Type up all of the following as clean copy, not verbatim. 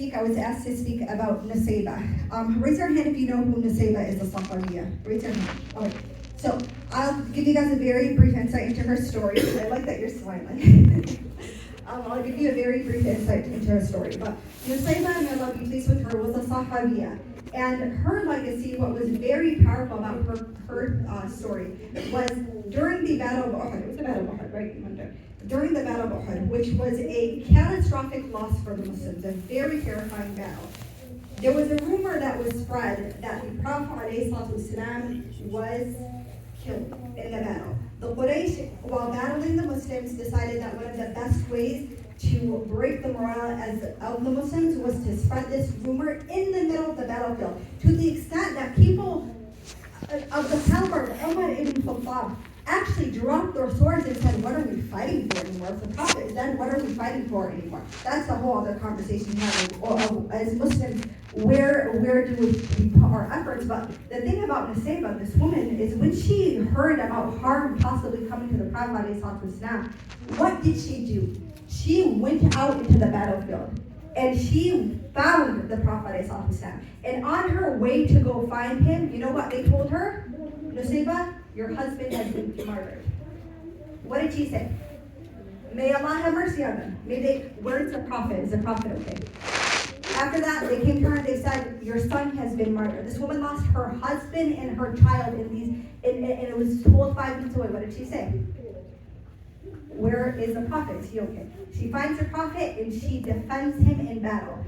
speak, I was asked to speak about Nusaiba. Raise your hand if you know who Nusaiba is, the Sahabiya. Raise your hand. Okay. So I'll give you guys a very brief insight into her story. I like that you're smiling. I'll give you a very brief insight into her story. But Nusaiba, may Allah be pleased with her, was a Sahabiya. And her legacy, what was very powerful about her story, was during the Battle of Uhud. It was the Battle of Uhud, right? During the Battle of Uhud, which was a catastrophic loss for the Muslims, a very terrifying battle. There was a rumor that was spread that the Prophet ﷺ was killed in the battle. The Quraysh, while battling the Muslims, decided that one of the best ways to break the morale of the Muslims was to spread this rumor in the middle of the battlefield, to the extent that people of the caliber of Umar ibn Khattab actually dropped their swords and said, what are we fighting for anymore? If the Prophet is dead, what are we fighting for anymore? That's a whole other conversation we have as Muslims. Where do we put our efforts? But the thing about Nusaiba, this woman, is when she heard about harm possibly coming to the Prophet ﷺ, what did she do? She went out into the battlefield and she found the Prophet ﷺ. And on her way to go find him, you know what they told her? Nusaiba, your husband has been murdered. What did she say? May Allah have mercy on them. Where's the Prophet? Is the Prophet okay? After that, they came to her and they said, your son has been murdered. This woman lost her husband and her child and it was told 5 minutes away. What did she say? Where is the Prophet? Is he okay? She finds the Prophet and she defends him in battle.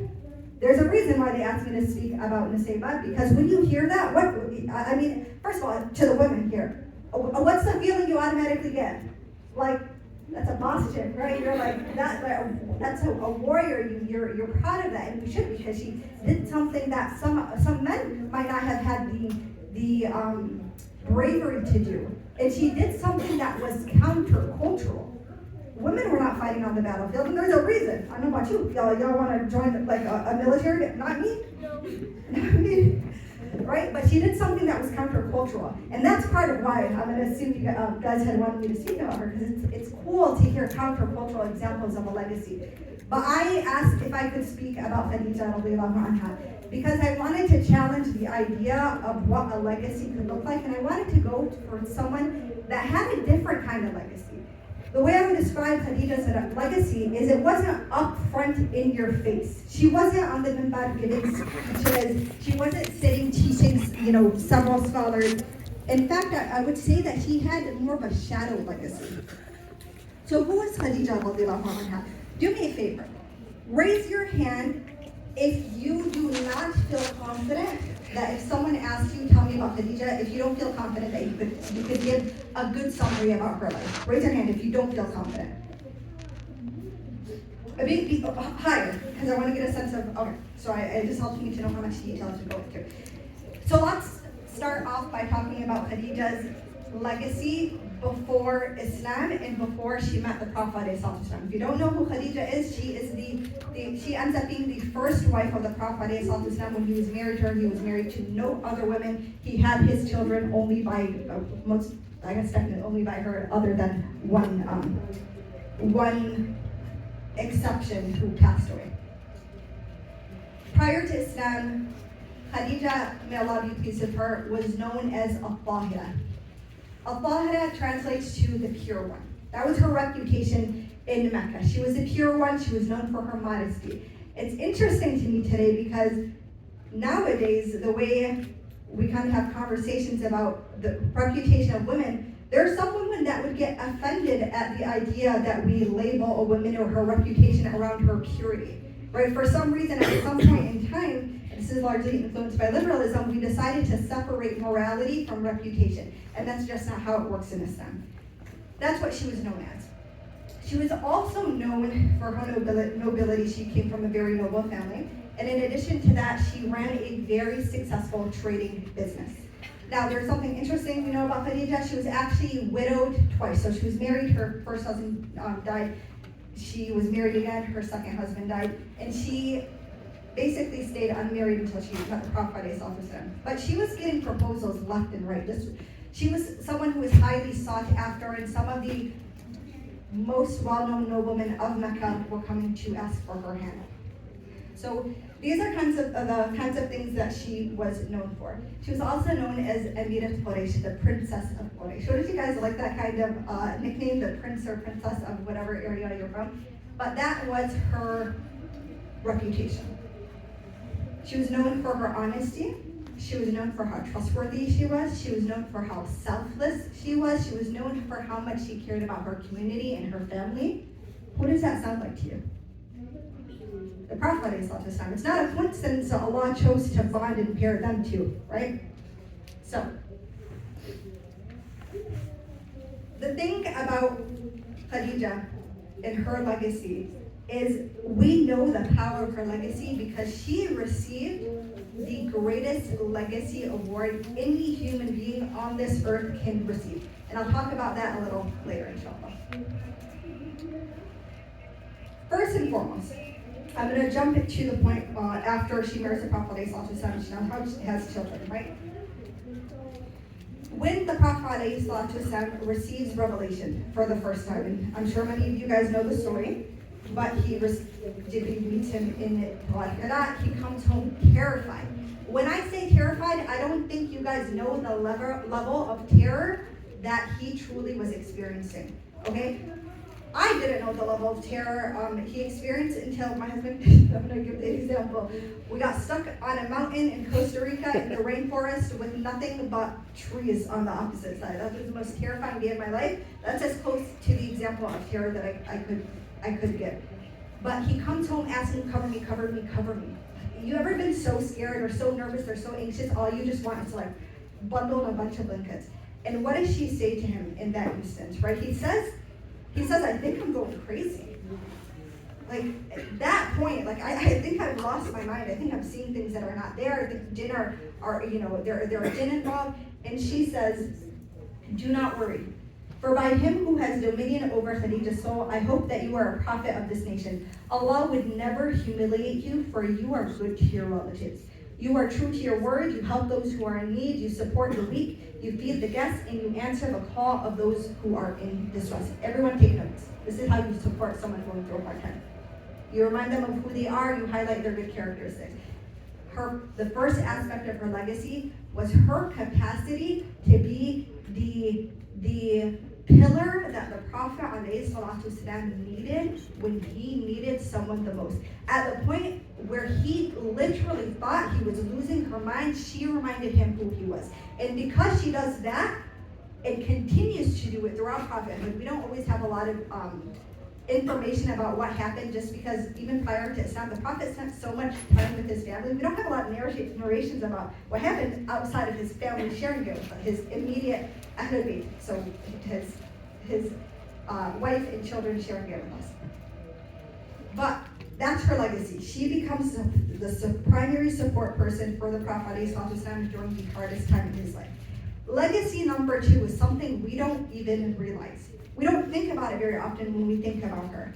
There's a reason why they asked me to speak about Nusaiba, because when you hear that, first of all, to the women here, what's the feeling you automatically get? Like, that's a boss chick, right? You're like, that's a warrior. You're proud of that, and you should, because she did something that some men might not have had the bravery to do, and she did something that was countercultural. Women were not fighting on the battlefield, and there's a reason. I don't know about you. Y'all want to join a military? Not me. Not me. Right? But she did something that was countercultural, and that's part of why I'm going to assume you guys had wanted me to speak about her, because it's cool to hear countercultural examples of a legacy. But I asked if I could speak about Khadija radiallahu anha, because I wanted to challenge the idea of what a legacy could look like, and I wanted to go for someone that had a different kind of legacy. The way I would describe Khadija's legacy is it wasn't up front in your face. She wasn't on the minbar giving speeches. She wasn't sitting teaching, several scholars. In fact, I would say that she had more of a shadow legacy. So who is Khadija radiallahu anha? Do me a favor. Raise your hand if you do not feel confident that if someone asks you, tell me about Khadija, if you don't feel confident that you could give a good summary about her life. Raise your hand if you don't feel confident. Be higher, because I want to get a sense of, okay, so it just helps me to know how much detail to go into. So let's start off by talking about Khadija's legacy before Islam and before she met the Prophet. If you don't know who Khadija is, she ends up being the first wife of the Prophet. When he was married to her, he was married to no other women. He had his children only by only by her, other than one exception who passed away. Prior to Islam, Khadija, may Allah be pleased with her, was known as Al-Tahira. Al-Tahira translates to the pure one. That was her reputation in Mecca. She was the pure one. She was known for her modesty. It's interesting to me today because nowadays, the way we kind of have conversations about the reputation of women, there are some women that would get offended at the idea that we label a woman or her reputation around her purity. Right? For some reason, at some point in time, this is largely influenced by liberalism, we decided to separate morality from reputation. And that's just not how it works in Islam. That's what she was known as. She was also known for her nobility. She came from a very noble family. And in addition to that, she ran a very successful trading business. Now, there's something interesting we know about Khadija. She was actually widowed twice. So she was married, her first husband died. She was married again, her second husband died. And she basically stayed unmarried until she met the Prophet. But she was getting proposals left and right. She was someone who was highly sought after, and some of the most well-known noblemen of Mecca were coming to ask for her hand. So these are the kinds of things that she was known for. She was also known as Emirat Quraysh, the princess of Quraysh. What did you guys like that kind of nickname, the prince or princess of whatever area you're from? But that was her reputation. She was known for her honesty. She was known for how trustworthy she was. She was known for how selfless she was. She was known for how much she cared about her community and her family. What does that sound like to you? The Prophet ﷺ. It's not a coincidence that Allah chose to bond and pair them two, right? So, the thing about Khadija and her legacy is we know the power of her legacy because she received the greatest legacy award any human being on this earth can receive. And I'll talk about that a little later, inshallah. First and foremost, I'm going to jump to the point after she marries the Prophet ﷺ, she now has children, right? When the Prophet ﷺ receives revelation for the first time, and I'm sure many of you guys know the story, but Jibreel meets him in Hira. He comes home terrified. When I say terrified, I don't think you guys know the level of terror that he truly was experiencing, okay? I didn't know the level of terror he experienced until my husband, I'm going to give the example. We got stuck on a mountain in Costa Rica in the rainforest with nothing but trees on the opposite side. That was the most terrifying day of my life. That's as close to the example of terror that I could get. But he comes home asking, cover me, cover me, cover me. You ever been so scared or so nervous or so anxious, all you just want is to like bundle a bunch of blankets? And what does she say to him in that instance, right? He says, I think I'm going crazy. Like, at that point, like, I think I've lost my mind. I think I'm seeing things that are not there. I think jinn are there are jinn involved. And she says, do not worry. For by him who has dominion over Khadijah's soul, I hope that you are a prophet of this nation. Allah would never humiliate you, for you are good to your relatives. You are true to your word, you help those who are in need, you support the weak, you feed the guests, and you answer the call of those who are in distress. Everyone take notes. This is how you support someone going through a hard time. You remind them of who they are, you highlight their good characteristics. The first aspect of her legacy was her capacity to be the pillar that the Prophet ﷺ needed when he needed someone the most. At the point where he literally thought he was losing her mind, she reminded him who he was. And because she does that, and continues to do it throughout prophethood, we don't always have a lot of information about what happened, just because even prior to Islam, the Prophet spent so much time with his family. We don't have a lot of narrations about what happened outside of his family sharing it with his immediate Ahlul Bayt, so his wife and children sharing it with us. But that's her legacy. She becomes the primary support person for the Prophet ﷺ during the hardest time in his life. Legacy number 2 is something we don't even realize. We don't think about it very often when we think about her.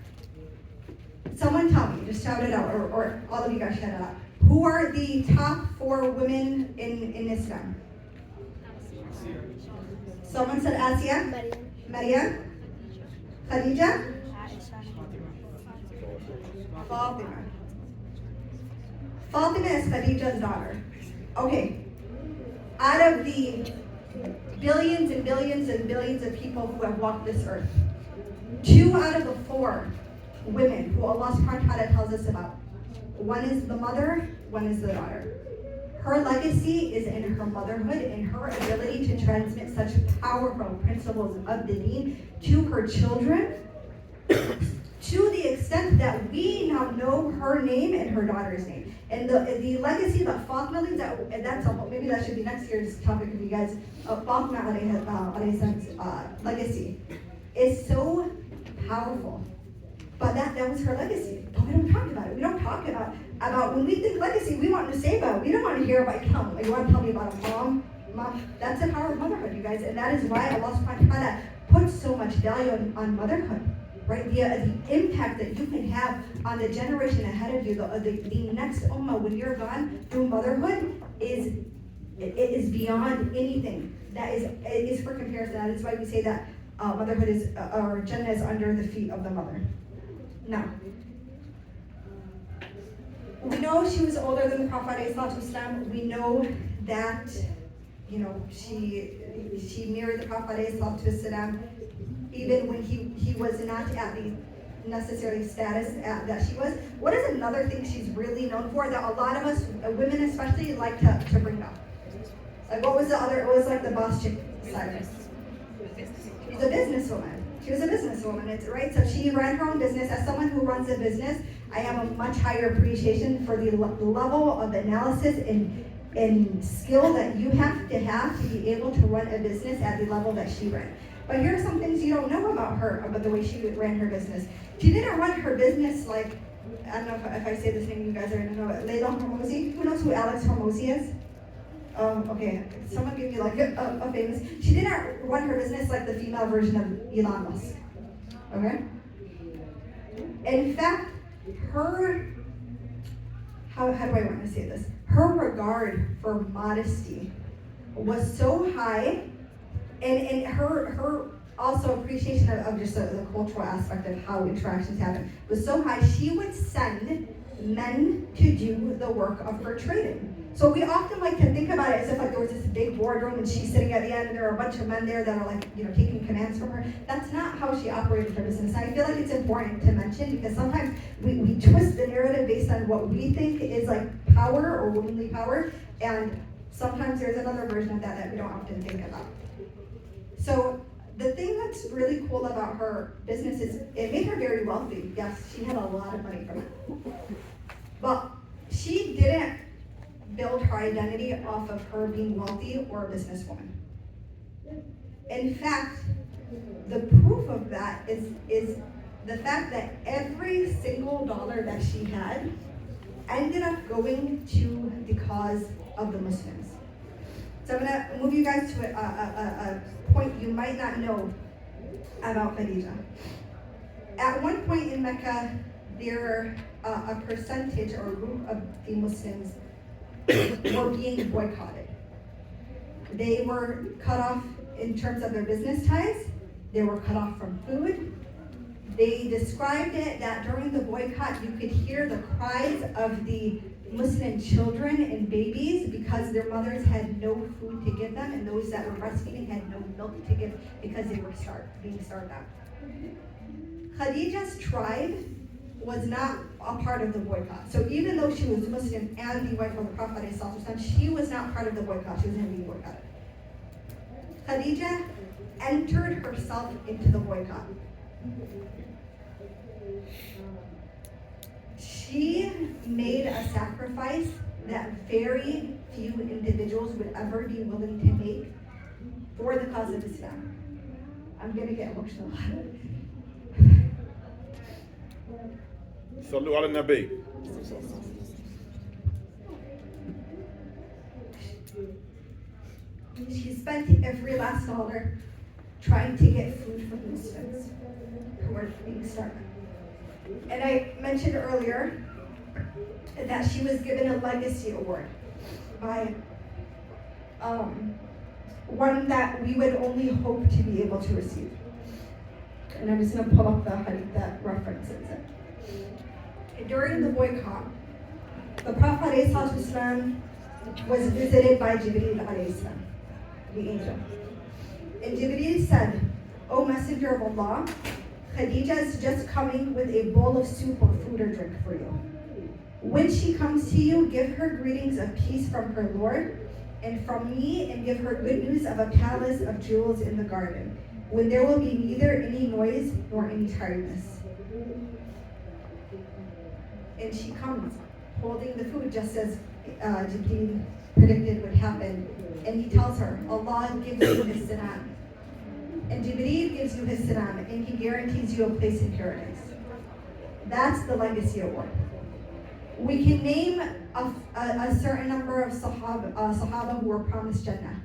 Someone tell me, just shout it out, or all of you guys shout it out. Who are the top 4 women in Islam? Someone said Asiya, Maryam, Khadija, Fatima. Fatima is Khadija's daughter. Okay, out of the billions and billions and billions of people who have walked this earth, 2 out of the 4 women who Allah subhanahu wa ta'ala tells us about, one is the mother, one is the daughter. Her legacy is in her motherhood and her ability to transmit such powerful principles of the deen to her children, to the extent that we now know her name and her daughter's name. And the legacy that Fatima leaves, maybe that should be next year's topic of you guys. Fatima alayhi's legacy is so powerful. But that was her legacy. But we don't talk about it. We don't talk about when we think legacy, we want Nusaiba. We don't want to hear about you want to tell me about a mom. That's the power of motherhood, you guys. And that is why Allah subhanahu wa ta'ala puts so much value on motherhood. Right, the impact that you can have on the generation ahead of you, the next ummah when you're gone through motherhood is beyond anything that is for comparison. That is why we say that motherhood is or Jannah is under the feet of the mother. Now, We know she was older than the Prophet ﷺ. We know that, she married the Prophet ﷺ even when he was not at the necessarily status that she was. What is another thing she's really known for that a lot of us, women especially, like to bring up? Like what was the other, it was like the boss chick side of it. She's a businesswoman. She was a businesswoman, right? So she ran her own business. As someone who runs a business, I have a much higher appreciation for the level of analysis and skill that you have to be able to run a business at the level that she ran. But here are some things you don't know about her, about the way she ran her business. She didn't run her business like, I don't know if I say this name, you guys are gonna know it. Leila Hormozi. Who knows who Alex Hormozi is? Okay, someone give me like a famous. She didn't run her business like the female version of Elon Musk. Okay? In fact, how do I want to say this? Her regard for modesty was so high, and her also appreciation of just the cultural aspect of how interactions happen was so high, she would send men to do the work of her trading. So we often like to think about it as if like there was this big boardroom and she's sitting at the end and there are a bunch of men there that are like, taking commands from her. That's not how she operated her business. And I feel like it's important to mention because sometimes we twist the narrative based on what we think is like power or womanly power, and sometimes there's another version of that we don't often think about. So the thing that's really cool about her business is it made her very wealthy. Yes, she had a lot of money from it. But she didn't build her identity off of her being wealthy or a businesswoman. In fact, the proof of that is the fact that every single dollar that she had ended up going to the cause of the Muslims. So I'm gonna move you guys to a point you might not know about Khadija. At one point in Mecca, there a percentage or a group of the Muslims were being boycotted. They were cut off in terms of their business ties. They were cut off from food. They described it that during the boycott, you could hear the cries of the Muslim children and babies because their mothers had no food to give them, and those that were breastfeeding had no milk to give because they were being starved out. Khadija's tribe was not a part of the boycott. So even though she was Muslim and the wife of the Prophet ﷺ, she was not part of the boycott. She was going to be boycotted. Khadija entered herself into the boycott. She made a sacrifice that very few individuals would ever be willing to make for the cause of Islam. I'm going to get emotional. صلوا على النبي. She spent every last dollar trying to get food for Muslims who were being starved. And I mentioned earlier that she was given a legacy award by one that we would only hope to be able to receive. And I'm just going to pull up the hadith that references it. During the boycott, the Prophet ﷺ was visited by Jibreel ﷺ, the angel. And Jibreel said, "O Messenger of Allah, Khadija is just coming with a bowl of soup or food or drink for you. When she comes to you, give her greetings of peace from her Lord and from me, and give her good news of a palace of jewels in the garden, when there will be neither any noise nor any tiredness." And she comes holding the food just as Jibreel predicted would happen. And he tells her, Allah gives you his salam. And Jibreel gives you his salam, and he guarantees you a place in paradise. That's the legacy award. We can name a certain number of Sahaba who were promised Jannah.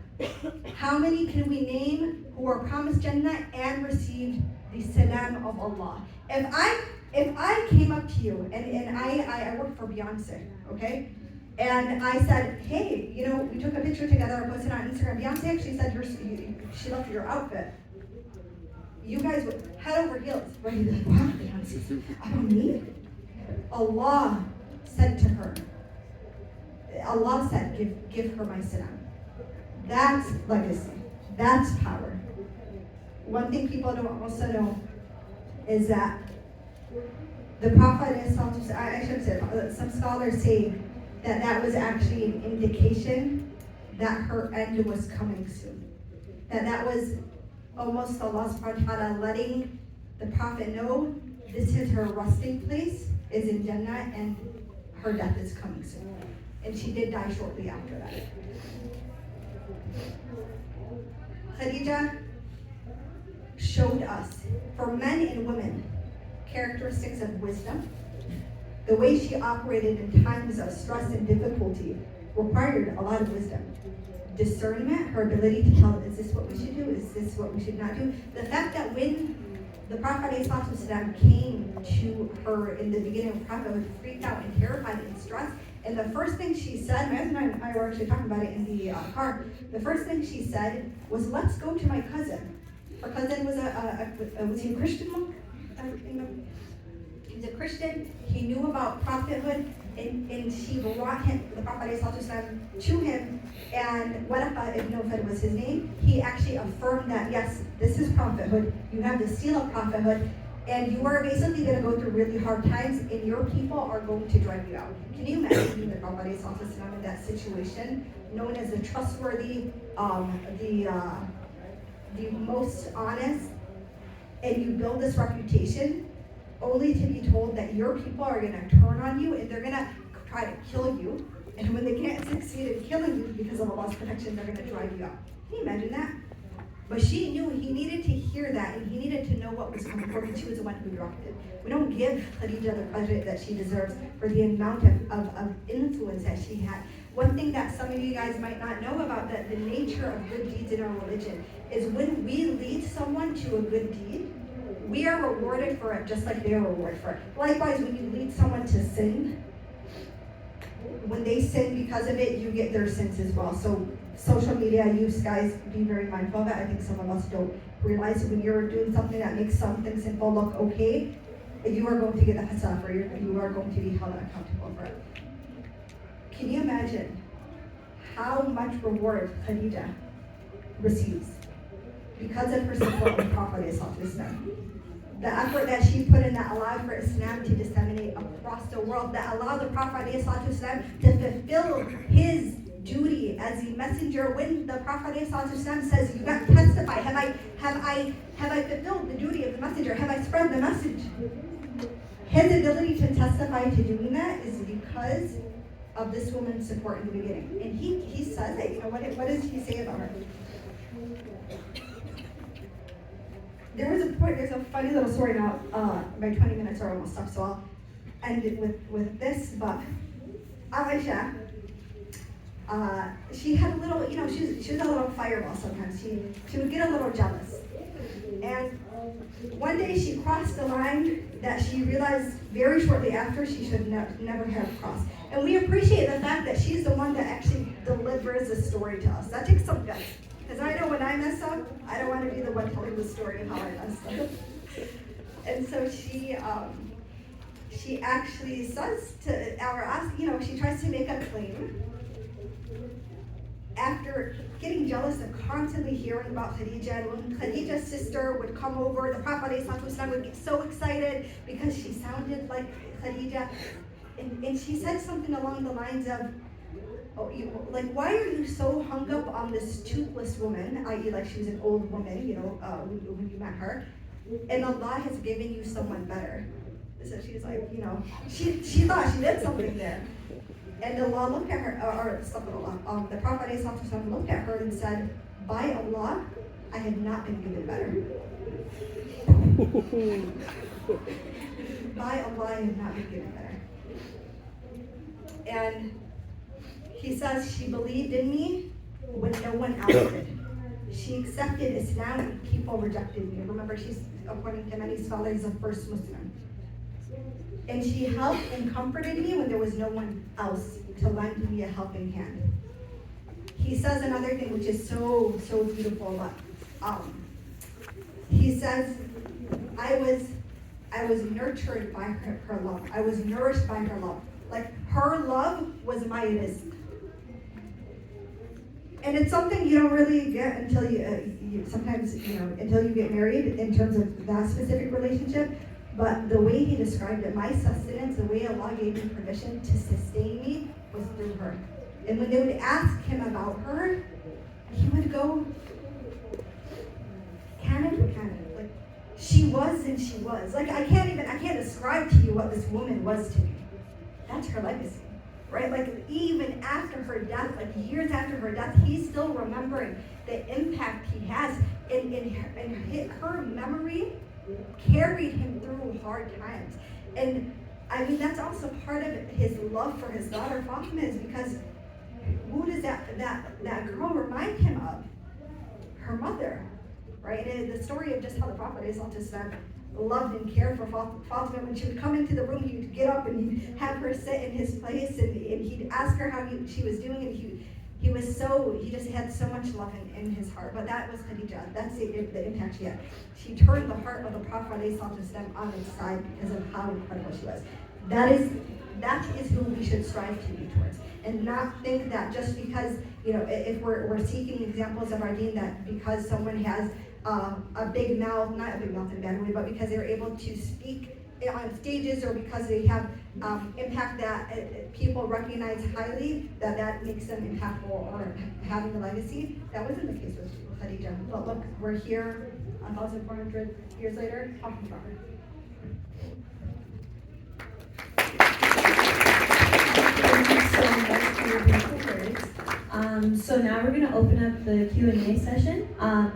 How many can we name who were promised Jannah and received the salam of Allah? If I came up to you and I work for Beyonce, okay? And I said, hey, we took a picture together, I posted it on Instagram. Beyonce actually said she loved your outfit. You guys would head over heels, ready to be like, wow, Beyonce, I don't need it. Allah said to her, Allah said, give her my salam. That's legacy. That's power. One thing people don't also know is that the Prophet, I should say, some scholars say that was actually an indication that her end was coming soon. That was almost Allah subhanahu wa ta'ala letting the Prophet know this is her resting place, is in Jannah, and her death is coming soon. And she did die shortly after that. Khadija showed us, for men and women, characteristics of wisdom. The way she operated in times of stress and difficulty required a lot of wisdom. Discernment, her ability to tell, is this what we should do? Is this what we should not do? The fact that when the Prophet ﷺ came to her in the beginning of Prophet was freaked out and terrified and stressed. And the first thing she said, my husband and I were actually talking about it in the car. The first thing she said was, "Let's go to my cousin." Her cousin was was he a Christian monk? He's a Christian. He knew about prophethood, and she brought him, the Prophet ﷺ, to him. And Waraqa ibn Nawfal was his name. He actually affirmed that, yes, this is prophethood. You have the seal of prophethood, and you are basically going to go through really hard times, and your people are going to drive you out. Can you imagine being the Prophet ﷺ in that situation, known as the trustworthy, the most honest, and you build this reputation only to be told that your people are going to turn on you and they're going to try to kill you, and when they can't succeed in killing you because of Allah's protection, they're going to drive you out. Can you imagine that? But she knew he needed to hear that, and he needed to know what was coming for, because she was the one who dropped it. We don't give Khadija the credit that she deserves for the amount of influence that she had. One thing that some of you guys might not know about the nature of good deeds in our religion is when we lead someone to a good deed, we are rewarded for it just like they are rewarded for it. Likewise, when you lead someone to sin, when they sin because of it, you get their sins as well. So social media use, guys, be very mindful of it. I think some of us don't realize when you're doing something that makes something simple look okay, you are going to get the hasaf, or you are going to be held accountable for it. Can you imagine how much reward Khadija receives because of her support of the Prophet Islam? The effort that she put in that allowed for Islam to disseminate across the world, that allowed the Prophet Islam to fulfill his duty as a messenger. When the Prophet Islam says, "You got to testify, have I fulfilled the duty of the messenger? Have I spread the message?" His ability to testify to doing that is because of this woman's support in the beginning. And he says it. You know, what does he say about her? There's a funny little story now. My 20 minutes are almost up, so I'll end it with this. But Aisha, she had a little, she was a little fireball sometimes. She would get a little jealous. And one day she crossed the line that she realized very shortly after she should never have crossed. And we appreciate the fact that she's the one that actually delivers the story to us. That takes some guts. Because I know when I mess up, I don't want to be the one telling the story of how I messed up. And so she actually says she tries to make a claim after getting jealous and constantly hearing about Khadija. And when Khadija's sister would come over, the Prophet ﷺ would get so excited because she sounded like Khadija. And she said something along the lines of, why are you so hung up on this toothless woman, i.e. like she was an old woman, when you met her, and Allah has given you someone better. So she's like, she thought she did something there. And Allah looked at her, the Prophet ﷺ looked at her and said, "By Allah, I have not been given better." By Allah, I have not been given better. And he says she believed in me when no one else did. She accepted Islam when people rejected me. Remember, she's, according to many scholars, the first Muslim. And she helped and comforted me when there was no one else to lend me a helping hand. He says another thing which is so beautiful. He says, I was nurtured by her love. I was nourished by her love. Like, her love was my rizq. And it's something you don't really get until sometimes, until you get married in terms of that specific relationship. But the way he described it, my sustenance, the way Allah gave me permission to sustain me was through her. And when they would ask him about her, he would go, Canada. Like, she was and she was. Like, I can't describe to you what this woman was to me. That's her legacy, right? Like, even after her death, like years after her death, he's still remembering the impact he has. Her memory carried him through hard times. And I mean, that's also part of his love for his daughter Fatima, is because who does that girl remind him of? Her mother, right? And the story of just how the Prophet loved and cared for Fatima. When she would come into the room, he would get up and he'd have her sit in his place, and he'd ask her how she was doing, and he just had so much love in his heart. But that was Khadija. That's the impact she had. She turned the heart of the Prophet on its side because of how incredible she was. That is who we should strive to be towards, and not think that just because, if we're seeking examples of our deen, that because someone has a big mouth, not a big mouth in a bad way, but because they're able to speak on stages, or because they have impact that people recognize highly, that makes them impactful or having a legacy. That wasn't the case with Khadija. But look, we're here 1,400 years later talking about her. Thank you so much for your beautiful words. So now we're going to open up the Q&A session.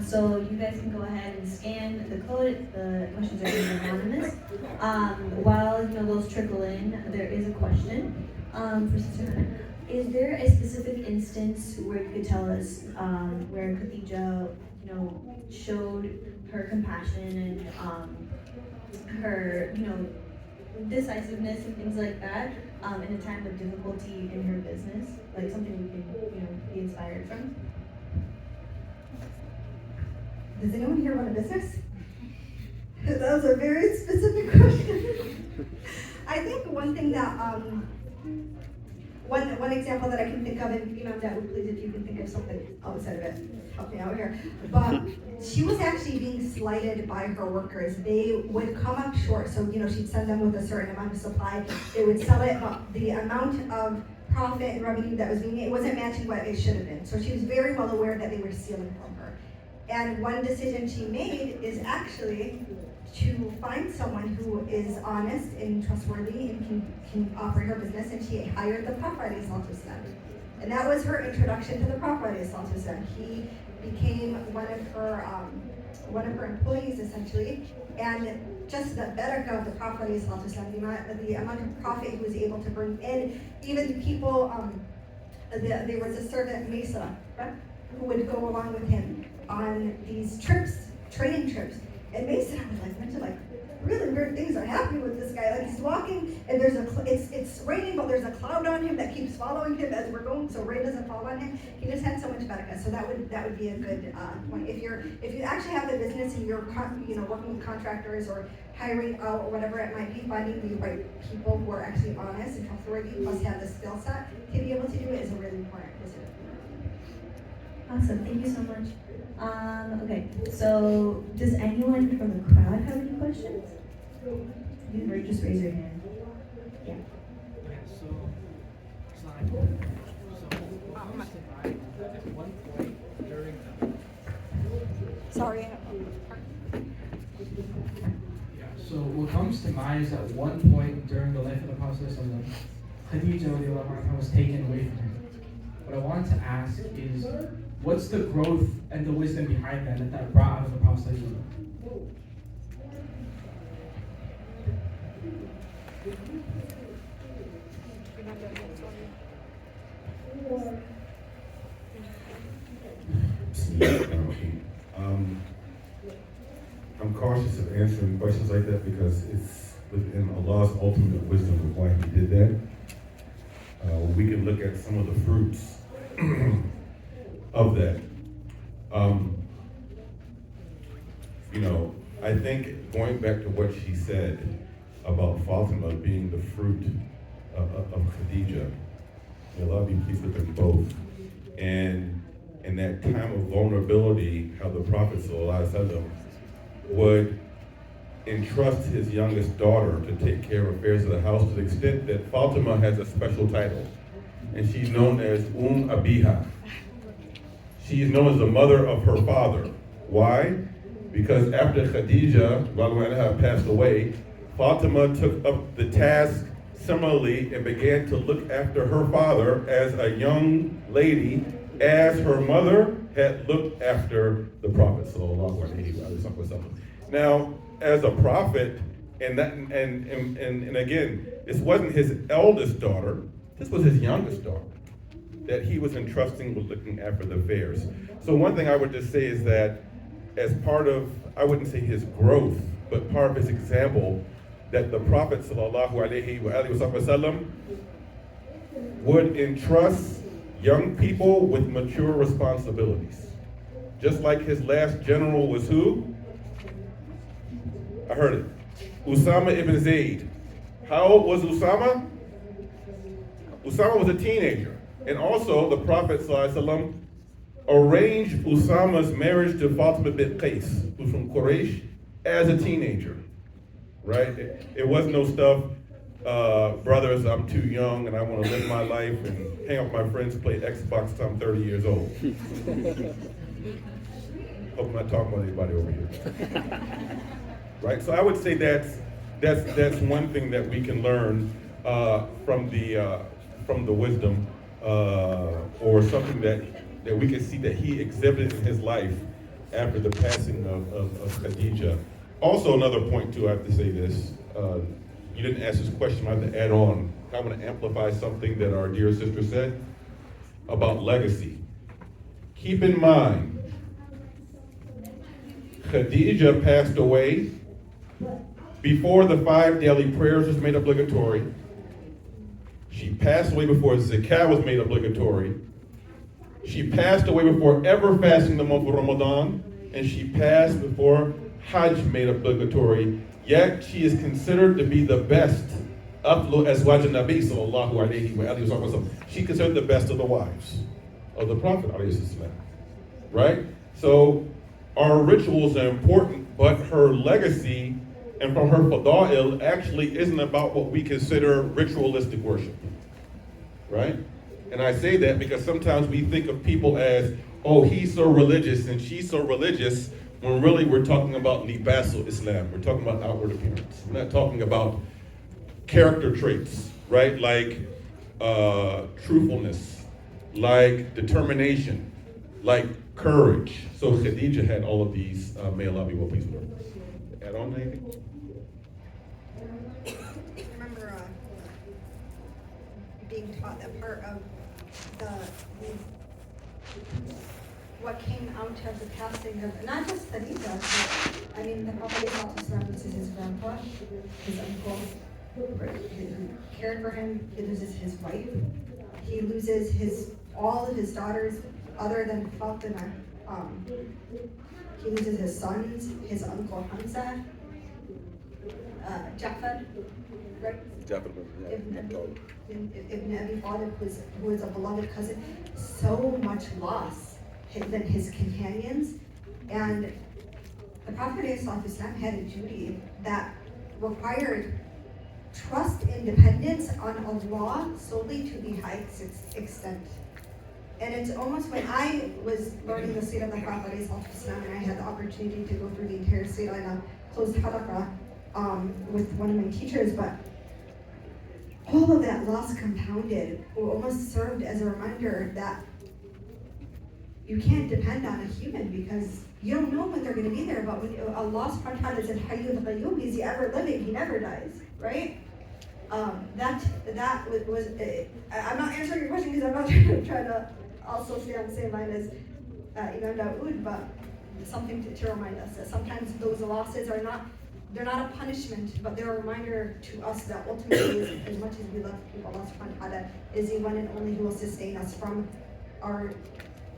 So you guys can go ahead and scan the code. The questions are going to be anonymous. While those trickle in, there is a question for Sister Hana. Is there a specific instance where you could tell us where Khadija, showed her compassion and her, decisiveness and things like that in a time of difficulty in her business, like something we can, be inspired from? Does anyone here run a business? That was a very specific question. I think one thing that, one example that I can think of, and that would please if you can think of something outside of it, help me out here. But she was actually being slighted by her workers. They would come up short, so she'd send them with a certain amount of supply. They would sell it, but the amount of profit and revenue that was being made, it wasn't matching what it should have been. So she was very well aware that they were stealing from her. And one decision she made is actually to find someone who is honest and trustworthy and can operate her business, and she hired the Prophet ﷺ. And that was her introduction to the Prophet ﷺ. He became one of her employees essentially, and just the barakah of the Prophet ﷺ, the amount of profit he was able to bring in, even people, there was a servant Mesa, right, who would go along with him on these trips, training trips. And Mason, I was like, really weird things are happening with this guy. Like, he's walking, and it's raining, but there's a cloud on him that keeps following him as we're going, so rain doesn't fall on him. He just had so much barakah. So that would be a good point. If you actually have the business and you're working with contractors or hiring out or whatever it might be, finding the right people who are actually honest and trustworthy plus have the skill set to be able to do it is a really important decision. Awesome, thank you so much. Okay, so does anyone from the crowd have any questions? You can just raise your hand. Yeah. Sorry. So what comes to mind is that one point during the life of the Prophet, Khadija was taken away from him. What I wanted to ask is, what's the growth and the wisdom behind that brought out of the Prophet? I'm cautious of answering questions like that because it's within Allah's ultimate wisdom of why He did that. We can look at some of the fruits of that. I think going back to what she said about Fatima being the fruit of Khadija, may Allah be pleased with them both. And in that time of vulnerability, how the Prophet ﷺ would entrust his youngest daughter to take care of affairs of the house, to the extent that Fatima has a special title, and she's known as Abiha. She is known as the mother of her father. Why? Because after Khadija passed away, Fatima took up the task similarly and began to look after her father as a young lady, as her mother had looked after the Prophet sallallahu alaihi wasallam. Now, as a prophet, and again, this wasn't his eldest daughter, this was his youngest daughter that he was entrusting with looking after the affairs. So one thing I would just say is that as part of, I wouldn't say his growth, but part of his example, that the Prophet sallallahu alaihi wasallam would entrust young people with mature responsibilities. Just like his last general was who? I heard it. Usama ibn Zayd. How old was Usama? Usama was a teenager. And also the Prophet ﷺ arranged Usama's marriage to Fatima bint Qais, who's from Quraysh, as a teenager. Right? It wasn't no stuff, brothers, I'm too young and I want to live my life and hang out with my friends, play Xbox till I'm 30 years old. Hope I'm not talking about anybody over here. Right? So I would say that's one thing that we can learn from the wisdom, or something that we can see that he exhibited in his life after the passing of Khadija. Also, another point too, I have to say this. You didn't ask this question, I have to add on. I want to amplify something that our dear sister said about legacy. Keep in mind, Khadija passed away before the 5 daily prayers was made obligatory. She passed away before Zakah was made obligatory. She passed away before ever fasting the month of Ramadan. And she passed before Hajj made obligatory. Yet she is considered to be the best. Aflu azwaj an-nabi sallallahu alayhi wa alihi wa sallam. She considered the best of the wives of the Prophet alayhi salam. Right? So our rituals are important, but her legacy and from her fada'il actually isn't about what we consider ritualistic worship. Right? And I say that because sometimes we think of people as, oh, he's so religious and she's so religious, when really we're talking about libasul Islam. We're talking about outward appearance. We're not talking about character traits, right? Like truthfulness, like determination, like courage. So Khadija had all of these. May Allah be well pleased with her. Add on anything? I remember being taught that part of what came out of the passing of not just Khadija, but I mean the Prophet loses his grandpa, his uncle, who cared for him. He loses his wife. He loses all of his daughters, other than Fatima. He loses his sons, his uncle Hamza, Ja'far, right? Ja'far, Ibn Abi Talib, who was a beloved cousin. So much loss than his companions. And the Prophet ﷺ had a duty that required trust and dependence on Allah solely to the highest extent. And it's almost when I was learning the seerah of the Prophet ﷺ, and I had the opportunity to go through the entire seerah in a closed halaqah with one of my teachers, but all of that loss compounded almost served as a reminder that you can't depend on a human because you don't know when they're going to be there. But when Allah subhanahu wa ta'ala said, Hayyul Qayyum, he's the ever living, he never dies, right? That was I'm not answering your question because I'm not trying to also stay on the same line as Imam Dawood, but something to remind us that sometimes those losses they're not a punishment, but they're a reminder to us that ultimately, as much as we love people, Allah subhanahu wa ta'ala is the one and only who will sustain us from our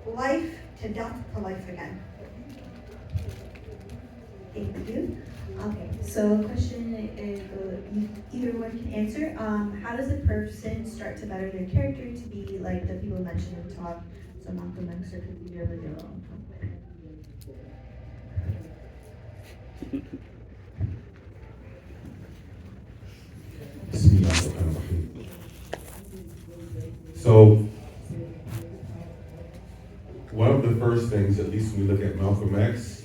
life to death to life again. Thank you. Okay, so question either one can answer. How does a person start to better their character to be like the people mentioned in the talk? So Malcolm X or Khadijah with their own. So, one of the first things, at least when we look at Malcolm X,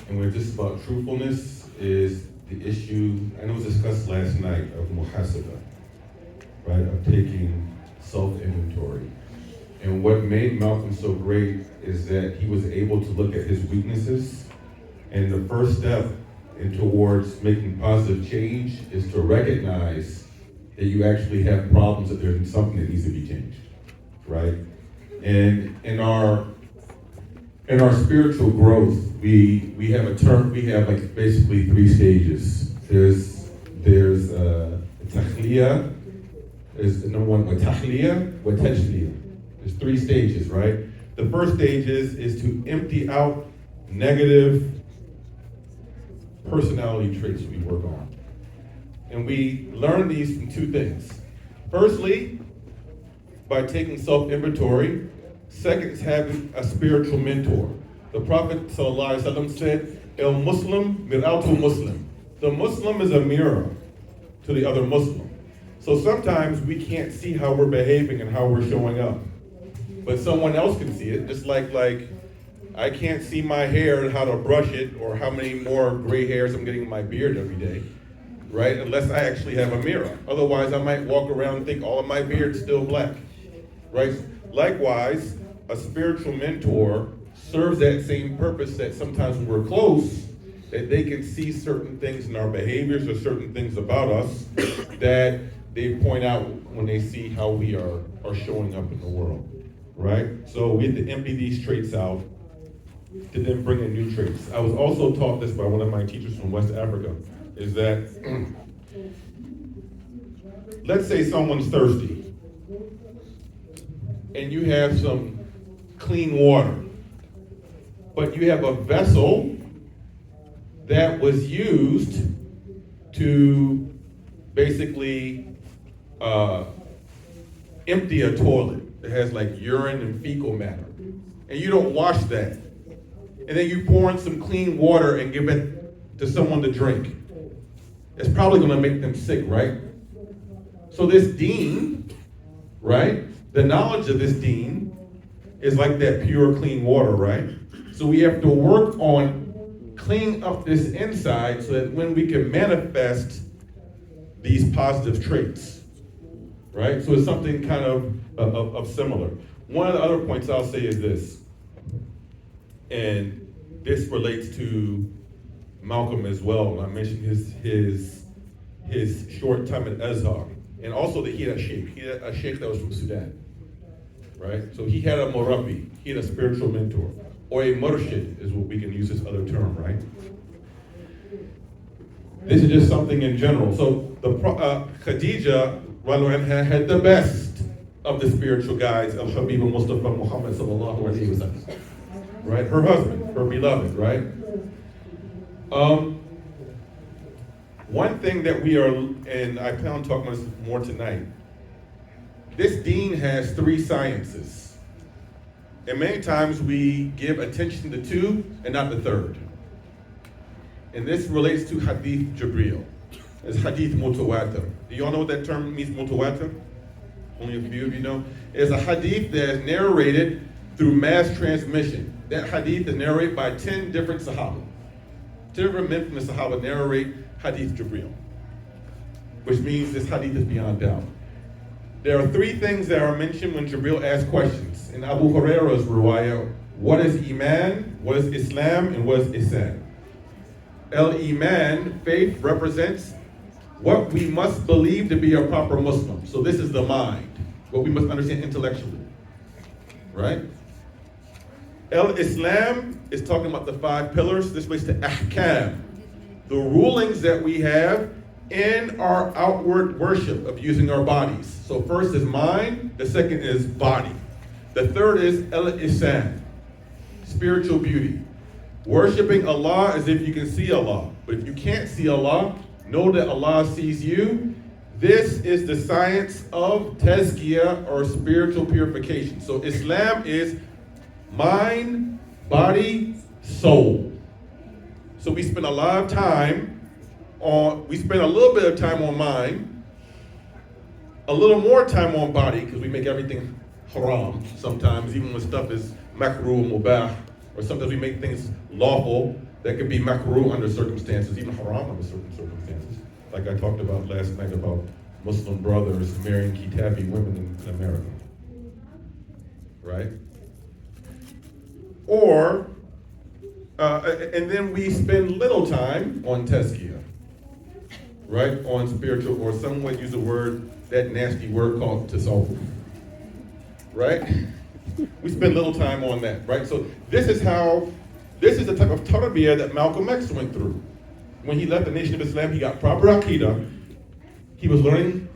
and we're just about truthfulness, is the issue, and it was discussed last night, of muhasabah, right, of taking self-inventory. And what made Malcolm so great is that he was able to look at his weaknesses, and the first step towards making positive change is to recognize that you actually have problems, that there's something that needs to be changed, right? And in our spiritual growth, we have a term, we have like basically 3 stages. There's tahliya, is number 1, wa tahliya, wa tajliya. There's 3 stages, right? The first stage is to empty out negative personality traits that we work on. And we learn these from 2 things. Firstly, by taking self-inventory. Second is having a spiritual mentor. The Prophet ﷺ said, El Muslim mir'atul Muslim. The Muslim is a mirror to the other Muslim. So sometimes we can't see how we're behaving and how we're showing up. But someone else can see it, just like I can't see my hair and how to brush it or how many more gray hairs I'm getting in my beard every day, right? Unless I actually have a mirror. Otherwise, I might walk around and think all of my beard's still black, right? Likewise, a spiritual mentor serves that same purpose, that sometimes when we're close, that they can see certain things in our behaviors or certain things about us that they point out when they see how we are showing up in the world, right? So we have to empty these traits out to then bring in new traits. I was also taught this by one of my teachers from West Africa, is that let's say someone's thirsty and you have some clean water, but you have a vessel that was used to basically empty a toilet that has like urine and fecal matter, and you don't wash that, and then you pour in some clean water and give it to someone to drink. It's probably going to make them sick, right? So this deen, right? The knowledge of this deen is like that pure, clean water, right? So we have to work on cleaning up this inside so that when we can manifest these positive traits, right? So it's something kind of similar. One of the other points I'll say is this, and this relates to Malcolm as well. I mentioned his short time at Azhar, and also that he had a sheikh that was from Sudan, right? So he had a murabbi, he had a spiritual mentor, or a murshid is what we can use this other term, right? This is just something in general. So the Khadija had the best of the spiritual guides, Al Habib Mustafa Muhammad sallallahu alaihi wasallam, right? Her husband, her beloved, right? One thing that we are, and I plan on talking about this more tonight, this deen has 3 sciences. And many times we give attention to 2 and not the 3rd. And this relates to Hadith Jibreel. It's Hadith Mutawatir. Do you all know what that term means, Mutawatir? Only a few of you know. It's a Hadith that is narrated through mass transmission. That Hadith is narrated by 10 different Sahaba. 10 different men from the Sahaba narrate Hadith Jibreel, which means this Hadith is beyond doubt. There are 3 things that are mentioned when Jibreel asks questions. In Abu Huraira's riwayah, what is Iman, what is Islam, and what is Ihsan? Iman, faith, represents what we must believe to be a proper Muslim. So this is the mind, what we must understand intellectually, right? Islam is talking about the 5 pillars. This relates to ahkam, the rulings that we have in our outward worship of using our bodies. So first is mind, the second is body. The third is ihsan, spiritual beauty. Worshipping Allah as if you can see Allah. But if you can't see Allah, know that Allah sees you. This is the science of tazkiyah, or spiritual purification. So Islam is mind, body, soul. So we spend a lot of time we spend a little bit of time on mind, a little more time on body, because we make everything haram sometimes, even when stuff is makruh, mubah, or sometimes we make things lawful that could be makruh under circumstances, even haram under certain circumstances. Like I talked about last night about Muslim brothers marrying kitabi women in America, right? Or, and then we spend little time on tazkiyah, right? On spiritual, or some would use a word, that nasty word called tasawwuf, right? We spend little time on that, right? So this is the type of tarbiyah that Malcolm X went through. When he left the Nation of Islam, he got proper aqidah. He was learning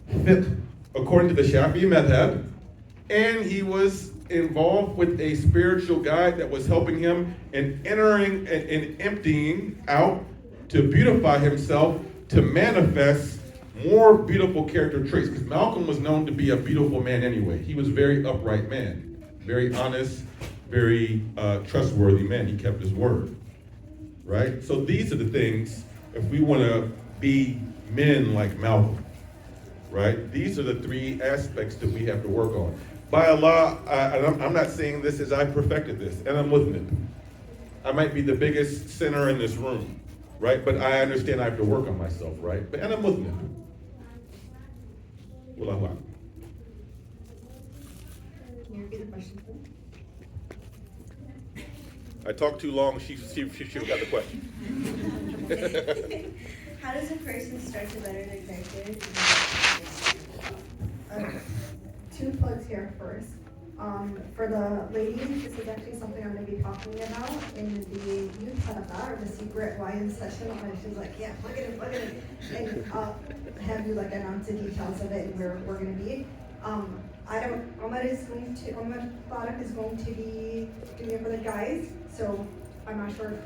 fiqh according to the Shafi'i madhab, and he was involved with a spiritual guide that was helping him in entering and emptying out to beautify himself, to manifest more beautiful character traits. Because Malcolm was known to be a beautiful man anyway. He was a very upright man, very honest, very trustworthy man. He kept his word, right? So these are the things, if we want to be men like Malcolm, right? These are the three aspects that we have to work on. By Allah, I'm not saying this as I perfected this, and I'm Muslim. I might be the biggest sinner in this room, right? But I understand I have to work on myself, right? And I'm Muslim. Wallahu a'lam. Can you repeat the question, please? I talked too long. She got the question. How does a person start to better their character? Okay. 2 plugs here first. For the ladies, this is actually something I'm going to be talking about in the youth halaqa, or the secret YN session. And she's like, yeah, plug it in. And I'll have you like announce the details of it and where we're going to be. Omar Farah is going to be doing it for the guys, so I'm not sure if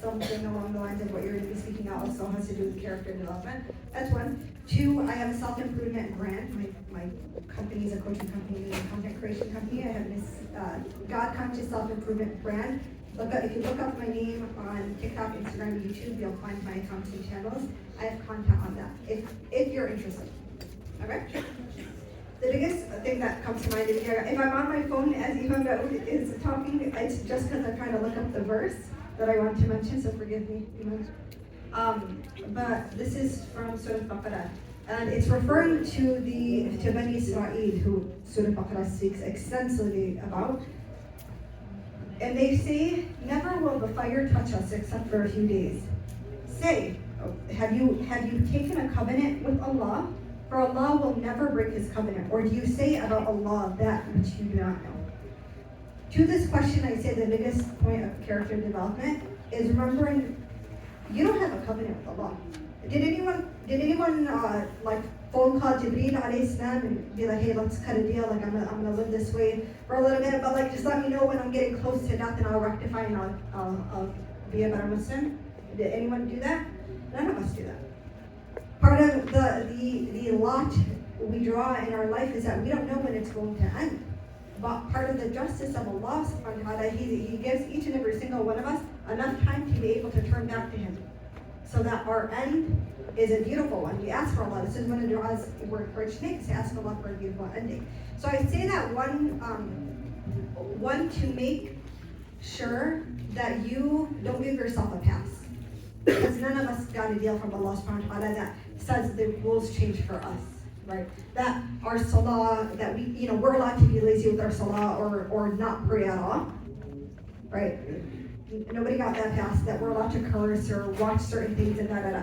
something along the lines of what you're going to be speaking out also has to do with character development. That's one. 2, I have a self-improvement brand. My company is a coaching company and a content creation company. I have this God-conscious self-improvement brand. If you look up my name on TikTok, Instagram, YouTube, you'll find my accounts and channels. I have content on that, if you're interested. Okay? The biggest thing that comes to mind if I'm on my phone as Imam Dawood is talking, it's just because I'm trying to look up the verse that I want to mention, so forgive me, Imam. But this is from Surah Baqarah, and it's referring to Bani Israel, who Surah Baqarah speaks extensively about. And they say, never will the fire touch us except for a few days. Say, have you taken a covenant with Allah? For Allah will never break his covenant. Or do you say about Allah that which you do not know? To this question, I say the biggest point of character development is remembering you don't have a covenant with Allah. Did anyone like phone call Jibreel alayhi salam and be like, hey, let's cut a deal, like I'm gonna live this way for a little bit, but like just let me know when I'm getting close to death and I'll rectify and I'll be a better Muslim? Did anyone do that? None of us do that. Part of the lot we draw in our life is that we don't know when it's going to end. But part of the justice of Allah subhanahu wa ta'ala, He gives each and every single one of us enough time to be able to turn back to Him, so that our end is a beautiful one. We ask for Allah. This is one of the du'as we're encouraged to make, to ask Allah for a beautiful ending. So I say that one to make sure that you don't give yourself a pass. Because none of us got a deal from Allah subhanahu wa ta'ala that says the rules change for us, right? That our salah, that we're allowed to be lazy with our salah or not pray at all, right? Nobody got that pass, that we're allowed to curse or watch certain things and da.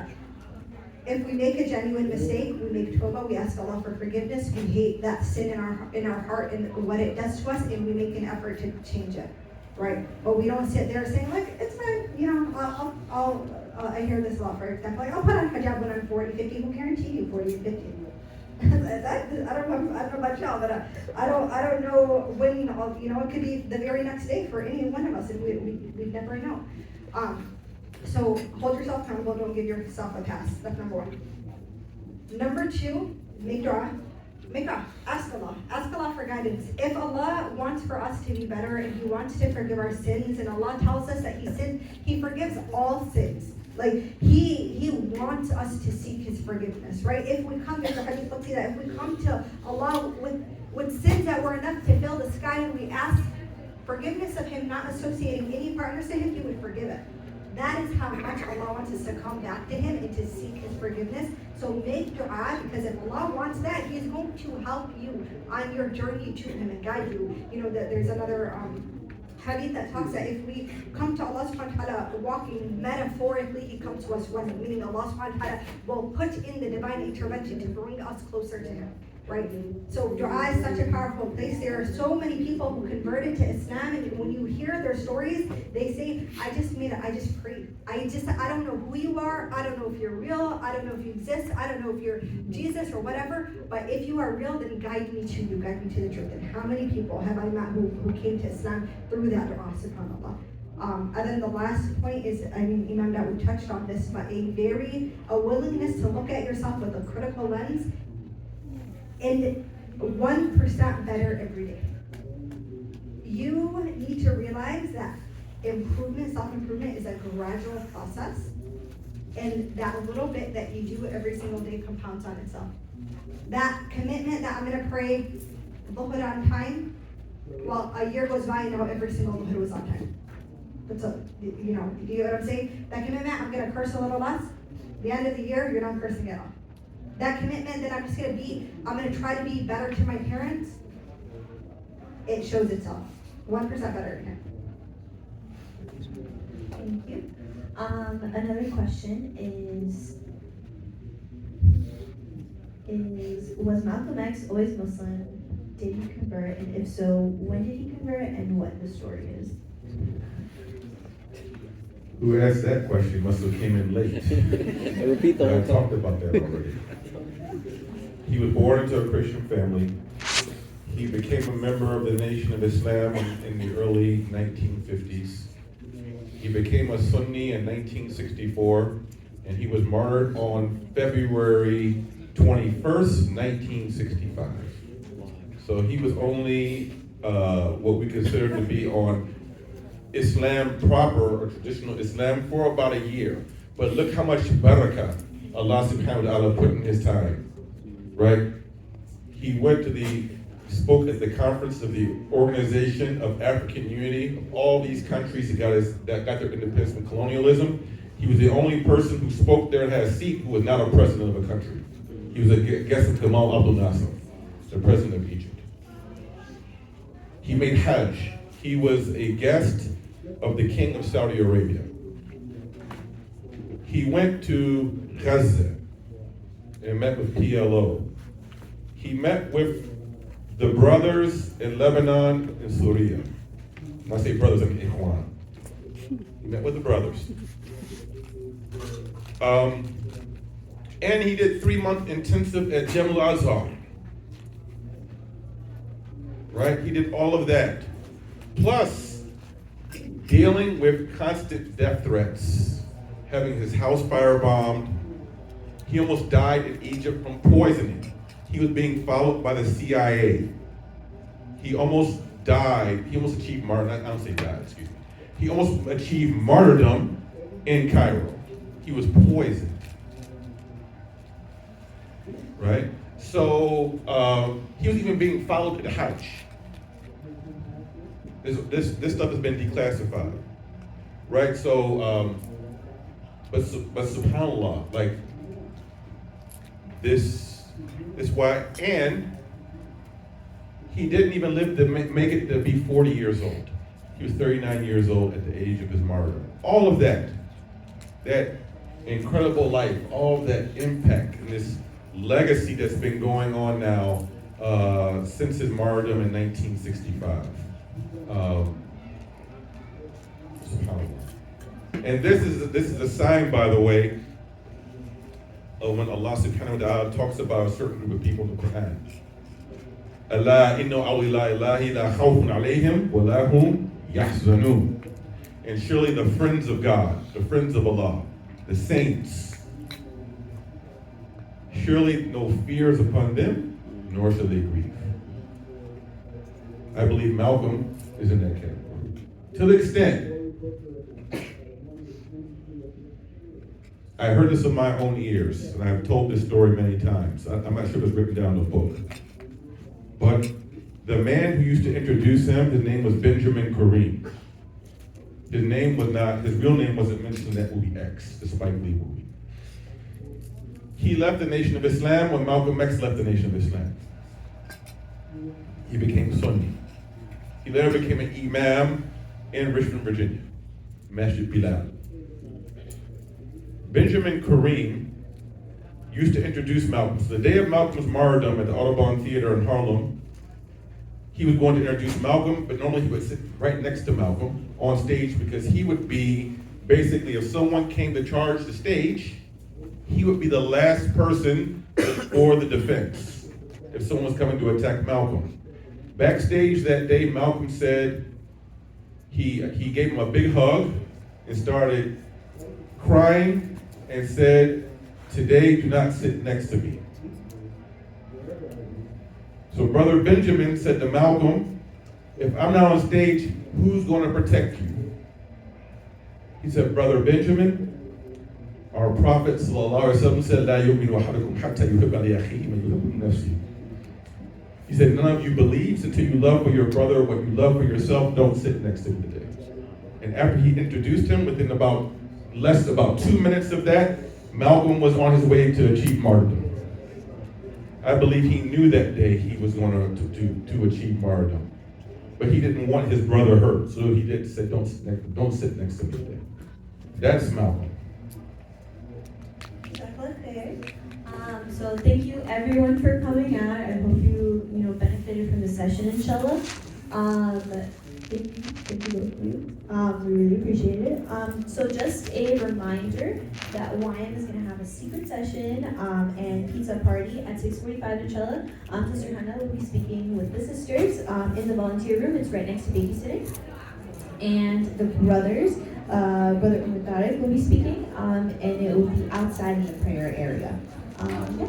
If we make a genuine mistake, we make tawbah, we ask Allah for forgiveness, we hate that sin in our heart and what it does to us, and we make an effort to change it, right? But we don't sit there saying, like, it's fine, I hear this a lot, for example, like, I'll put on hijab when I'm 40, 50, who guarantee you 40 and 50? I don't know about y'all, but I don't know when, it could be the very next day for any one of us, and we never know. So hold yourself accountable, don't give yourself a pass. That's number one. Number two, make dua. Make dua. Ask Allah. Ask Allah for guidance. If Allah wants for us to be better and He wants to forgive our sins, and Allah tells us that He forgives all sins. Like He wants us to seek His forgiveness, right? If we come to the hadith, let's see that if we come to Allah with sins that were enough to fill the sky, and we ask forgiveness of Him, not associating any partners to Him, He would forgive it. That is how much Allah wants us to come back to Him and to seek His forgiveness. So make dua, because if Allah wants that, He's going to help you on your journey to Him and guide you. You know, that there's another hadith that talks that if we come to Allah subhanahu wa ta'ala walking metaphorically, He comes to us running, meaning Allah subhanahu wa ta'ala will put in the divine intervention to bring us closer to Him. Right? So dua is such a powerful place. There are so many people who converted to Islam, and when you hear their stories, they say, I just prayed. I don't know who you are. I don't know if you're real. I don't know if you exist. I don't know if you're Jesus or whatever. But if you are real, then guide me to you. Guide me to the truth. And how many people have I met who came to Islam through that dua, subhanAllah. And then the last point is, Imam Dawood touched on this, but a willingness to look at yourself with a critical lens and 1% better every day. You need to realize that self-improvement is a gradual process, and that little bit that you do every single day compounds on itself. That commitment that I'm going to pray Dhuhr on time, well, a year goes by and now every single Dhuhr was on time. Do you know what I'm saying? That commitment, I'm going to curse a little less. The end of the year, you're not cursing at all. That commitment that I'm going to try to be better to my parents, it shows itself. 1% better again. Thank you. Another question is was Malcolm X always Muslim? Did he convert? And if so, when did he convert and what the story is? Who asked that question must have came in late. Repeat the whole I talked about that already. He was born into a Christian family. He became a member of the Nation of Islam in the early 1950s. He became a Sunni in 1964, and he was martyred on February 21st, 1965. So he was only what we consider to be on Islam proper, or traditional Islam, for about a year. But look how much barakah Allah subhanahu wa ta'ala put in his time, right? He spoke at the conference of the Organization of African Unity of all these countries that got their independence from colonialism. He was the only person who spoke there and had a seat who was not a president of a country. He was a guest of Gamal Abdel Nasser, the president of Egypt. He made Hajj. He was a guest of the king of Saudi Arabia. He went to Gaza and met with PLO. He met with the brothers in Lebanon and Syria. When I say brothers, I mean Ikhwan. He met with the brothers. And he did 3-month intensive at Jamal Azhar. Right? He did all of that. Plus, dealing with constant death threats, having his house firebombed. He almost died in Egypt from poisoning. He was being followed by the CIA. He almost died. He almost achieved martyrdom. I don't say died, excuse me. He almost achieved martyrdom in Cairo. He was poisoned. Right? So he was even being followed to the Hajj. This stuff has been declassified, right? So, but subhanAllah, like this is why, and he didn't even live to make it to be 40 years old. He was 39 years old at the age of his martyrdom. All of that incredible life, all of that impact and this legacy that's been going on now since his martyrdom in 1965. And this is a sign, by the way, of when Allah subhanahu wa ta'ala talks about a certain group of people in the Quran. Allah inna awliya Allahi la khawfun alayhim wa la hum yahzanun. And surely the friends of God, the friends of Allah, the saints, surely no fear is upon them, nor shall they grieve. I believe Malcolm is in that category. To the extent, I heard this with my own ears, and I've told this story many times. I'm not sure if it's written down in the book. But the man who used to introduce him, his name was Benjamin Kareem. His real name wasn't mentioned in that movie X, the Spike Lee movie. He left the Nation of Islam when Malcolm X left the Nation of Islam. He became Sunni. He later became an imam in Richmond, Virginia, Masjid Bilal. Benjamin Kareem used to introduce Malcolm. So the day of Malcolm's martyrdom at the Audubon Theater in Harlem, he was going to introduce Malcolm, but normally he would sit right next to Malcolm on stage because he would be, basically, if someone came to charge the stage, he would be the last person for the defense if someone was coming to attack Malcolm. Backstage that day, Malcolm said he gave him a big hug and started crying and said, "Today, do not sit next to me." So Brother Benjamin said to Malcolm, "If I'm not on stage, who's going to protect you?" He said, "Brother Benjamin, our Prophet ﷺ said, "La yu'minu ahadukum hatta yuhibba li akhihi ma yuhibbu li nafsihi." He said, "None of you believes until you love for your brother what you love for yourself. Don't sit next to him today." And after he introduced him, within about 2 minutes of that, Malcolm was on his way to achieve martyrdom. I believe he knew that day he was going to achieve martyrdom. But he didn't want his brother hurt, so he did say, don't sit next to me today. That's Malcolm. So thank you everyone for coming out. I hope you benefited from the session, inshallah. Thank you. We really appreciate it. So just a reminder that YM is going to have a secret session and pizza party at 6:45, inshallah. Sister Hana will be speaking with the sisters in the volunteer room. It's right next to babysitting. And the brothers, Brother Umar will be speaking, and it will be outside in the prayer area. Yeah.